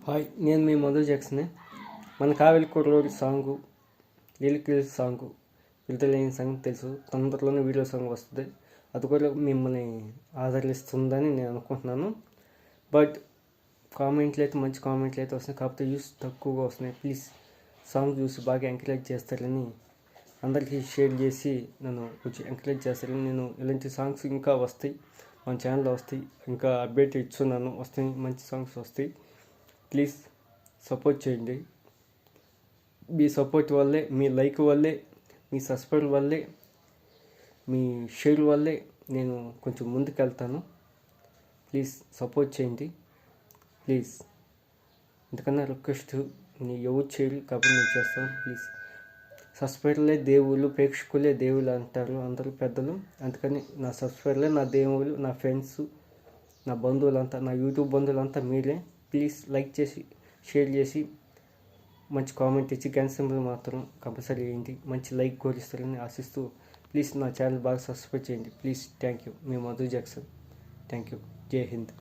Hi, నేను మీ మధు జాక్సనే. మన కావేలి కుర్రోడి song, lyrical song విడుదలైన సంగతి తెలుసు. తొందరలోనే వీడియో సాంగ్ వస్తుంది. అది కూడా మిమ్మల్ని ఆదరిస్తుందని నేను అనుకుంటున్నాను. బట్ కామెంట్లు అయితే మంచి కామెంట్లు అయితే వస్తున్నాయి, కాకపోతే వ్యూస్ తక్కువగా వస్తున్నాయి. ప్లీజ్ సాంగ్ చూసి బాగా ఎంకరేజ్ చేస్తారని, అందరికీ షేర్ చేసి నన్ను కొంచెం ఎంకరేజ్ చేస్తారని. నేను ఇలాంటి సాంగ్స్ ఇంకా వస్తాయి, మన ఛానల్లో వస్తాయి. ఇంకా అప్డేట్ ఇచ్చున్నాను, వస్తాయి, మంచి సాంగ్స్ వస్తాయి. ప్లీజ్ సపోర్ట్ చేయండి. మీ సపోర్ట్ వల్లే, మీ లైక్ వల్లే, మీ సబ్స్క్రైబ్ వల్లే, మీ షేర్ వల్లే నేను కొంచెం ముందుకు వెళ్తాను. ప్లీజ్ సపోర్ట్ చేయండి. ప్లీజ్ ఇంతకన్నా రిక్వెస్ట్ నీ ఎవరు చేయరు కాబట్టి నేను చేస్తాను. ప్లీజ్ సబ్స్క్రైబర్లే దేవుళ్ళు, ప్రేక్షకులే దేవుళ్ళు అంటారు అందరూ పెద్దలు. అందుకని నా సబ్స్క్రైబర్లే నా దేవుళ్ళు, నా ఫ్రెండ్స్, నా బంధువులంతా, నా యూట్యూబ్ బంధువులంతా మీరే. ప్లీజ్ లైక్ చేసి, షేర్ చేసి, మంచి కామెంట్ ఇచ్చి గంట సింబల్ మాత్రం కంపల్సరీ చేయండి. మంచి లైక్ కోరిస్తారని ఆశిస్తూ ప్లీజ్ నా ఛానల్ బాగా సబ్స్క్రైబ్ చేయండి. Please. Thank you. Me Madhu Jackson. Thank you. జై హింద్.